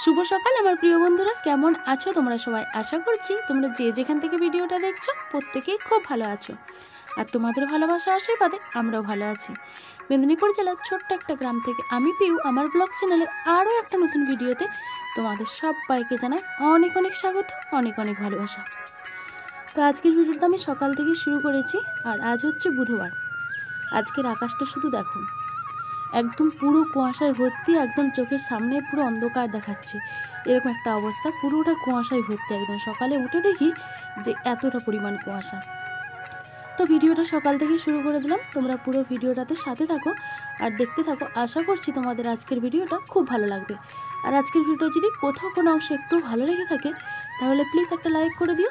শুভ সকাল আমার প্রিয় বন্ধুরা, কেমন আছো তোমরা সবাই? আশা করছি তোমরা যে যেখান থেকে ভিডিওটা দেখছো প্রত্যেকেই খুব ভালো আছো। আর তোমাদের ভালোবাসা আশীর্বাদে আমরাও ভালো আছি। মেদিনীপুর জেলার ছোট্ট একটা গ্রাম থেকে আমি পিউ আমার ব্লগ চ্যানেলে আরও একটা নতুন ভিডিওতে তোমাদের সবাইকে জানাই অনেক অনেক স্বাগত, অনেক অনেক ভালোবাসা। তো আজকের ভিডিওটা আমি সকাল থেকে শুরু করেছি, আর আজ হচ্ছে বুধবার। আজকের আকাশটা শুধু দেখো, একদম পুরো কুয়াশায় ভর্তি, একদম চোখের সামনে পুরো অন্ধকার দেখাচ্ছে, এরকম একটা অবস্থা। পুরোটা কুয়াশায় ভর্তি, একদম সকালে উঠে দেখি যে এতটা পরিমাণ কুয়াশা। তো ভিডিওটা সকাল থেকে শুরু করে দিলাম, তোমরা পুরো ভিডিওটাতে সাথে থাকো আর দেখতে থাকো। আশা করছি তোমাদের আজকের ভিডিওটা খুব ভালো লাগবে। আর আজকের ভিডিও যদি কোথাও কোনো অংশ একটু ভালো লেগে থাকে তাহলে প্লিজ একটা লাইক করে দিও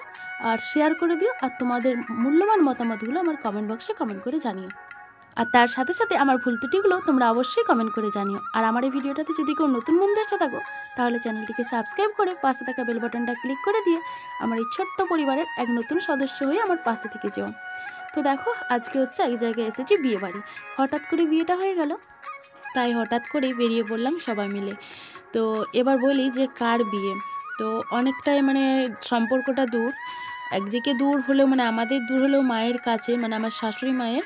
আর শেয়ার করে দিও, আর তোমাদের মূল্যবান মতামতগুলো আমার কমেন্ট বক্সে কমেন্ট করে জানিও। আর তার সাথে সাথে আমার ভুল ত্রুটিগুলো তোমরা অবশ্যই কমেন্ট করে জানিও। আর আমার এই ভিডিওটাতে যদি কেউ নতুন বন্ধু এসে থাকো তাহলে চ্যানেলটিকে সাবস্ক্রাইব করে পাশে থাকা বেল বাটনটা ক্লিক করে দিয়ে আমার এই ছোট্ট পরিবারের এক নতুন সদস্য হয়ে আমার পাশে থেকে যেও। তো দেখো, আজকে হচ্ছে এক জায়গায় এসেছি, বিয়ে বাড়ি। হঠাৎ করে বিয়েটা হয়ে গেল, তাই হঠাৎ করেই বেরিয়ে পড়লাম সবাই মিলে। তো এবার বলি যে কার বিয়ে। তো অনেকটাই সম্পর্কটা দূর, একদিকে দূর হলেও আমাদের দূর হলেও মায়ের কাছে, আমার শাশুড়ি মায়ের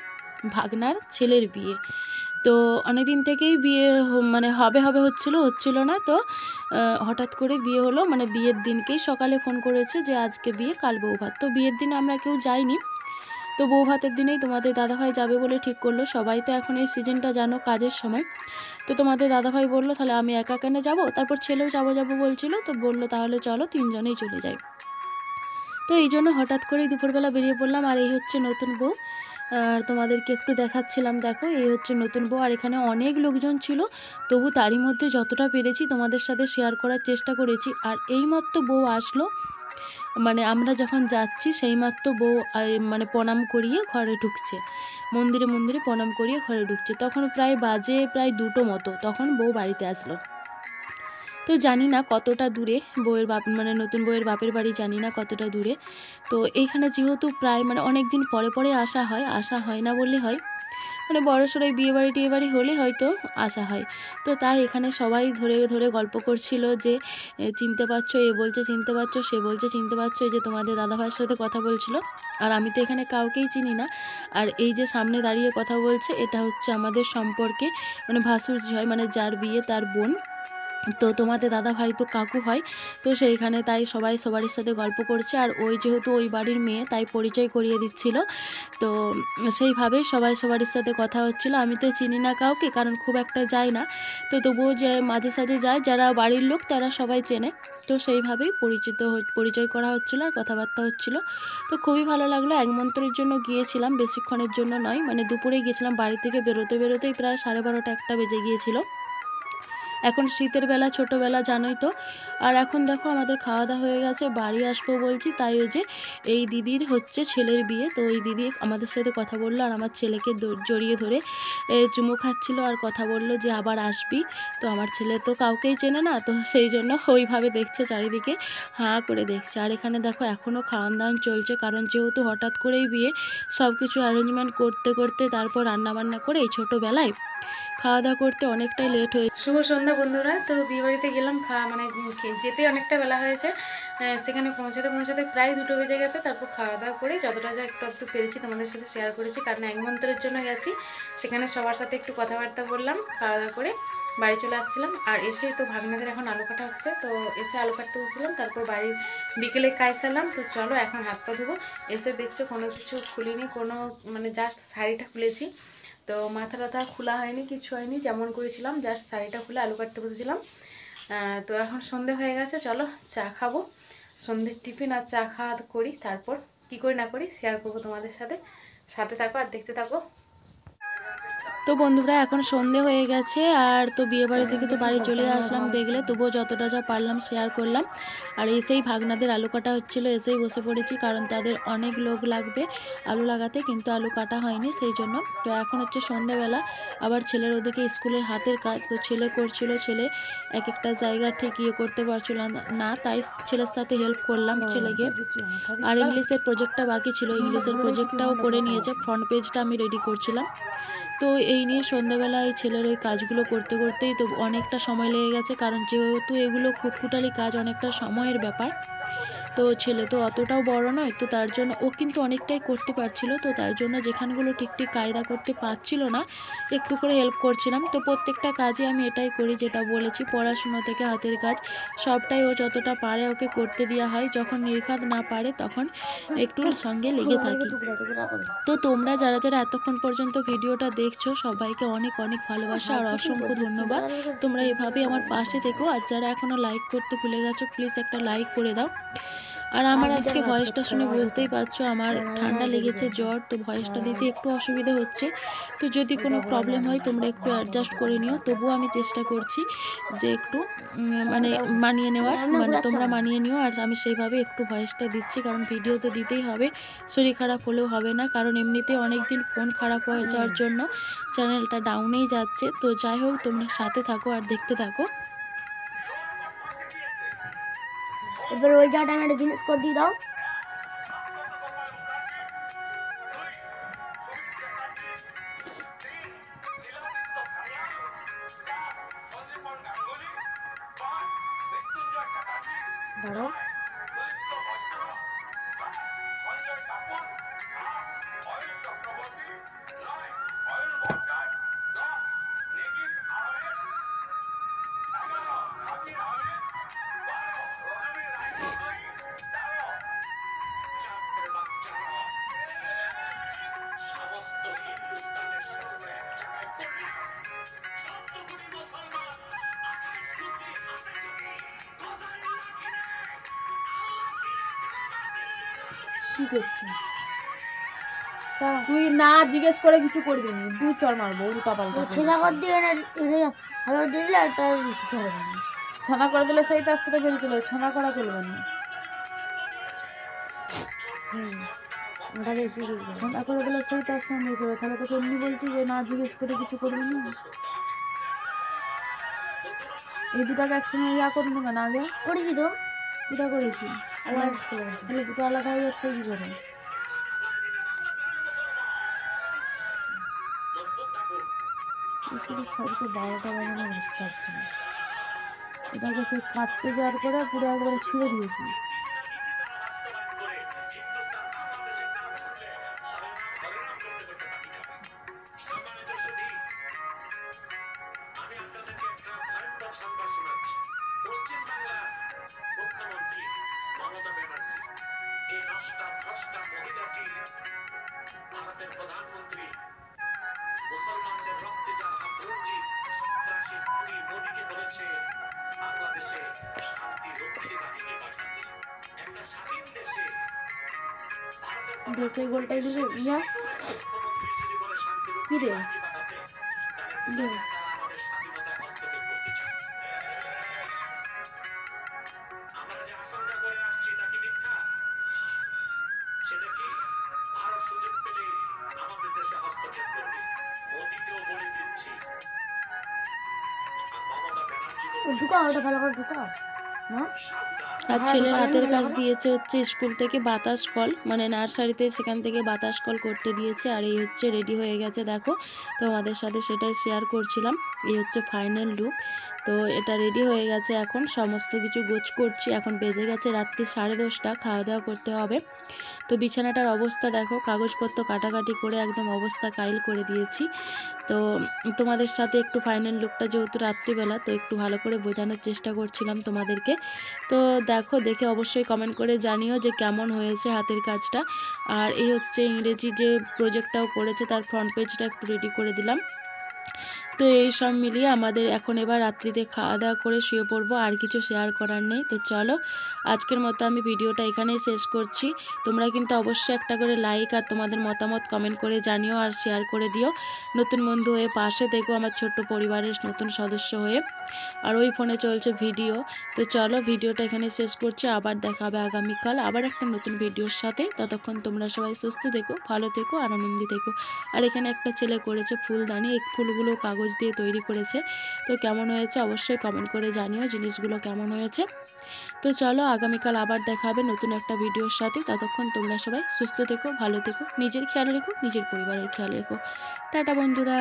ভাগনার ছেলের বিয়ে। তো অনেক দিন থেকেই বিয়ে হবে হবে হচ্ছিল না। তো হঠাৎ করে বিয়ে হলো, বিয়ের দিনকেই সকালে ফোন করেছে যে আজকে বিয়ে, কাল বৌভাত। তো বিয়ের দিনে আমরা কেউ যাইনি, তো বৌভাতের দিনেই তোমাদের দাদাভাই যাবে বলে ঠিক করলো। সবাই তো এখন এই সিজনটা জানো, কাজের সময়। তো তোমাদের দাদাভাই বললো তাহলে আমি একা কেন যাবো, তারপর ছেলেও যাবো বলছিল, তো বললো তাহলে চলো তিনজনেই চলে যাই। তো এই জন্য হঠাৎ করেই দুপুরবেলা বেরিয়ে পড়লাম। আর এই হচ্ছে নতুন বউ, আর তোমাদেরকে একটু দেখাচ্ছিলাম, দেখো এই হচ্ছে নতুন বউ। আর এখানে অনেক লোকজন ছিল, তবু তারই মধ্যে যতটা পেরেছি তোমাদের সাথে শেয়ার করার চেষ্টা করেছি। আর এইমাত্র বউ আসলো, আমরা যখন যাচ্ছি সেইমাত্র বউ প্রণাম করিয়ে ঘরে ঢুকছে, মন্দিরে মন্দিরে প্রণাম করিয়ে ঘরে ঢুকছে। তখন প্রায় 2টো মতো, তখন বউ বাড়িতে আসলো। তো জানি না কতটা দূরে বউয়ের বাপ, নতুন বউয়ের বাপের বাড়ি জানি না কতটা দূরে। তো এইখানে যেহেতু প্রায় অনেক দিন পরে পরে আসা হয় না বললে হয়, বড়সড় বিয়েবাড়ি টিয়েবাড়ি হলে হয়তো আসা হয়। তো তাই এখানে সবাই ধরে ধরে গল্প করছিল যে চিনতে পারছো, এ বলছে চিনতে পারছো, সে বলছে চিনতে পারছো, এই যে তোমাদের দাদাভাইয়ের সাথে কথা বলছিল। আর আমি তো এখানে কাউকেই চিনি না। আর এই যে সামনে দাঁড়িয়ে কথা বলছে এটা হচ্ছে আমাদের সম্পর্কে ভাসুরজি হয়, যার বিয়ে তার বোন। তো তোমাদের দাদা ভাই তো কাকু হয়। তো সেইখানে তাই সবাই সবারই সাথে গল্প করছে, আর ওই যেহেতু ওই বাড়ির মেয়ে তাই পরিচয় করিয়ে দিচ্ছিল। তো সেইভাবেই সবাই সবারই সাথে কথা হচ্ছিল। আমি তো চিনি না কাউকে, কারণ খুব একটা যাই না। তো তবুও যে মাঝে সাঝে যায়, যারা বাড়ির লোক তারা সবাই চেনে। তো সেইভাবেই পরিচয় করা হচ্ছিল আর কথাবার্তা হচ্ছিল। তো খুবই ভালো লাগলো। এক মন্ত্রের জন্য গিয়েছিলাম, বেশিক্ষণের জন্য নয়, দুপুরেই গিয়েছিলাম। বাড়ি থেকে বেরোতেই প্রায় 12:30 একটা বেজে গিয়েছিল। এখন শীতের বেলা, ছোটোবেলা জানোই তো। আর এখন দেখো আমাদের খাওয়া দাওয়া হয়ে গেছে, বাড়ি আসবো বলছি, তাই ওই যে এই দিদির হচ্ছে ছেলের বিয়ে। তো ওই দিদি আমাদের সাথে কথা বললো, আর আমার ছেলেকে জড়িয়ে ধরে চুমু খাচ্ছিল আর কথা বললো যে আবার আসবি। তো আমার ছেলে তো কাউকেই চেনে না, তো সেই জন্য ওইভাবে দেখছে, চারিদিকে হাঁ করে দেখছে। আর এখানে দেখো এখনও খাওয়ান দাওয়ান চলছে, কারণ যেহেতু হঠাৎ করেই বিয়ে, সব কিছু অ্যারেঞ্জমেন্ট করতে করতে তারপর রান্নাবান্না করে এই ছোটোবেলায় খাওয়া দাওয়া করতে অনেকটাই লেট হয়ে। শুভ সন্ধ্যা বন্ধুরা। তো বিয়ে বাড়িতে গেলাম, যেতে অনেকটা বেলা হয়েছে, সেখানে পৌঁছাতে প্রায় 2টো বেজে গেছে। তারপর খাওয়া দাওয়া করে যতটা যা একটু পেরেছি তোমাদের সাথে শেয়ার করেছি, কারণ এক মন্ত্রের জন্য গেছি। সেখানে সবার সাথে একটু কথাবার্তা বললাম, খাওয়া দাওয়া করে বাড়ি চলে আসছিলাম। আর এসেই তো ভাগনাদের এখন আলু কাটা হচ্ছে, তো এসে আলু কাটতে বসছিলাম। তারপর বাড়ির বিকেলে কাজ সারলাম। তো চলো এখন হাত পা ধুবো। এসে দেখছো কোনো কিছু খুলিনি, জাস্ট শাড়িটা খুলেছি। তো মাথা টাথা খোলা হয়নি, কিছু হয়নি, যেমন করেছিলাম জাস্ট শাড়িটা খুলে আলু কাটতে বসেছিলাম। তো এখন সন্ধে হয়ে গেছে, চলো চা খাবো। সন্ধ্যের টিফিন আর চা খাওয়া করি, তারপর কি করি না করি শেয়ার করবো তোমাদের সাথে। সাথে থাকো আর দেখতে থাকো। তো বন্ধুরা এখন সন্ধে হয়ে গেছে, আর তো বিয়েবাড়ি থেকে তো বাড়ি চলে আসলাম দেখলে, তবুও যতটা যা পারলাম শেয়ার করলাম। আর এসেই ভাগনাদের আলু কাটা হচ্ছিলো, এসেই বসে পড়েছি, কারণ তাদের অনেক লোক লাগবে আলু লাগাতে, কিন্তু আলু কাটা হয়নি সেই জন্য। তো এখন হচ্ছে সন্ধ্যাবেলা, আবার ছেলের ওদিকে স্কুলের হাতের কাজ, তো ছেলে করছিল, ছেলে এক একটা জায়গা ঠিক করতে পারছিল না, তাই ছেলের সাথে হেল্প করলাম ছেলেকে। আর ইংলিশের প্রজেক্টটা বাকি ছিল, ইংলিশের প্রজেক্টটাও করে নিয়েছে, ফ্রন্ট পেজটা আমি রেডি করছিলাম। তো এই নিয়ে সন্ধ্যেবেলা এই ছেলের এই কাজগুলো করতে করতেই তো অনেকটা সময় লেগে গেছে, কারণ যেহেতু এগুলো খুটখুটালি কাজ, অনেকটা সময়ের ব্যাপার। তো ছেলে তো অতটাও বড় নয়, তো তার জন্য ও কিন্তু অনেকটাই করতে পারছিল, তো তার জন্য যেখানগুলো ঠিক ঠিক কায়দা করতে পারছিল না একটু করে হেল্প করছিলাম। তো প্রত্যেকটা কাজে আমি এটাই করি, যেটা বলেছি, পড়াশুনো থেকে হাতের কাজ সবটাই ও যতটা পারে ওকে করতে দেওয়া হয়, যখন নির্ঘাত না পারে তখন একটু সঙ্গে লেগে থাকি। তো তোমরা যারা যারা এতক্ষণ পর্যন্ত ভিডিওটা দেখছো সবাইকে অনেক অনেক ভালোবাসা আর অসংখ্য ধন্যবাদ। তোমরা এভাবেই আমার পাশে থেকো, আর যারা এখনও লাইক করতে ভুলে গেছো প্লিজ একটা লাইক করে দাও। আর আমার আজকে ভয়েসটা শুনে বুঝতেই পারছো আমার ঠান্ডা লেগেছে, জ্বর, তো ভয়েসটা দিতে একটু অসুবিধা হচ্ছে। তো যদি কোনো প্রবলেম হয় তোমরা একটু অ্যাডজাস্ট করে নিও, তবুও আমি চেষ্টা করছি যে একটু মানে মানিয়ে নেওয়ার, মানে তোমরা মানিয়ে নিও। আর আমি সেইভাবে একটু ভয়েসটা দিচ্ছি, কারণ ভিডিও তো দিতেই হবে, শরীর খারাপ হলেও হবে না, কারণ এমনিতে অনেক দিন ফোন খারাপ হয়ে যাওয়ার জন্য চ্যানেলটা ডাউনেই যাচ্ছে। তো যাই হোক, তোমরা সাথে থাকো আর দেখতে থাকো। এবার ওই জায়গাটা আমি একটা জিনিস করে দিয়ে দাও। দাঁড়াও, কি করছিস? তুই না জিজ্ঞেস করে কিছু করবি না, দু চর মারবো উল্টা পাল্টা। ছেলা করে দিয়ে ভালো দিলে একটা কিছু হবে না। ছানা করে দিলে সেই তার সাথে বেরিয়ে চলে, ছানা করা চলবে না। ওটা বেশি ছানা করে দিলে সেই তার সঙ্গে চলে, তাহলে তোকে এমনি বলছি যে না জিজ্ঞেস করে কিছু করবি না। এই দুটাকে একসঙ্গে ইয়া করবো কেন? আগে করেছি তো, দুটা করেছি, আবার তাহলে দুটো আলাদা হয়ে যাচ্ছে কি করে? সবকে 12টা বাজানো বুঝতে পারছি না। এটাকে সে কাটতে যাওয়ার পরে পুরো একবারে ছিঁড়ে দিয়েছি। ভারতের প্রধানমন্ত্রী মুসলমানদের রক্তে যার হাত রঞ্জিত সন্ত্রাসী খুনি মোদীকে বলেছে বাংলাদেশে শান্তি রক্ষী বাহিনী পাঠাতে। একটা স্বাধীন দেশে দেশে গোলটাই দিলে ইয়া মুখ্যমন্ত্রী যদি বলে শান্তি কি রক্ষী রে বাহিনী পাঠাতে, তাহলে বুঝা যায় তারা আমাদের স্বাধীনতায় হস্তক্ষেপ করতে চায়। আমরা যে আশঙ্কা করে আসছি তা কি মিথ্যা? সেটা কি ভারত সুযোগ পেলে আমাদের দেশে হস্তক্ষেপ করবে? মোদীকেও বলে দিচ্ছি, আর মমতা ব্যানার্জিকেও ঢুকাও, ওটা ভালো করে ঢুকাও না। আর ছেলের হাতের কাজ দিয়েছে হচ্ছে স্কুল থেকে বাতাস কল, মানে নার্সারিতে, সেখান থেকে বাতাস কল করতে দিয়েছে। আর এই হচ্ছে রেডি হয়ে গেছে, দেখো তোমাদের সাথে সেটাই শেয়ার করছিলাম। এই হচ্ছে ফাইনাল লুক। তো এটা রেডি হয়ে গেছে, এখন সমস্ত কিছু গোছ করছি। এখন বেজে গেছে রাত্রি 10:30, খাওয়া দাওয়া করতে হবে। তো বিছানাটার অবস্থা দেখো, কাগজপত্র কাটাকাটি করে একদম অবস্থা কাইল করে দিয়েছি। তো তোমাদের সাথে একটু ফাইনাল লুকটা, যেহেতু রাত্রিবেলা, তো একটু ভালো করে বোঝানোর চেষ্টা করছিলাম তোমাদেরকে। তো দেখো, দেখে অবশ্যই কমেন্ট করে জানিও যে কেমন হয়েছে হাতের কাজটা। আর এই হচ্ছে ইংরেজি যে প্রজেক্টটাও করেছে তার ফ্রন্ট পেজটা একটু রেডি করে দিলাম। তো এই সব মিলিয়ে আমাদের এখন এবার রাত্রিতে খাওয়া দাওয়া করে শুয়ে পড়বো, আর কিছু শেয়ার করার নেই। তো চলো, আজকের মতো আমি ভিডিওটা এখানেই শেষ করছি। তোমরা কিন্তু অবশ্যই একটা করে লাইক আর তোমাদের মতামত কমেন্ট করে জানিও, আর শেয়ার করে দিও। নতুন বন্ধু হয়ে পাশে থেকো আমার ছোট্ট পরিবারের নতুন সদস্য হয়ে। আর ওই ফোনে চলছে ভিডিও। তো চলো, ভিডিওটা এখানে শেষ করছি। আবার দেখা হবে আগামীকাল আবার একটা নতুন ভিডিওর সাথে। ততক্ষণ তোমরা সবাই সুস্থ থেকো, ভালো থেকো আর আনন্দে থেকো। আর এখানে একটা ছেলে করেছে ফুলদানি, এই ফুলগুলো কাগজ দিয়ে তৈরি করেছে। তো কেমন হয়েছে অবশ্যই কমেন্ট করে জানিও জিনিসগুলো কেমন হয়েছে। তো চলো, আগামীকাল আবার দেখা হবে নতুন একটা ভিডিওর সাথে। ততক্ষণ তোমরা সবাই সুস্থ থেকো, ভালো থেকো, নিজের খেয়াল রেখো, নিজের পরিবারের খেয়াল রেখো। টাটা বন্ধুরা।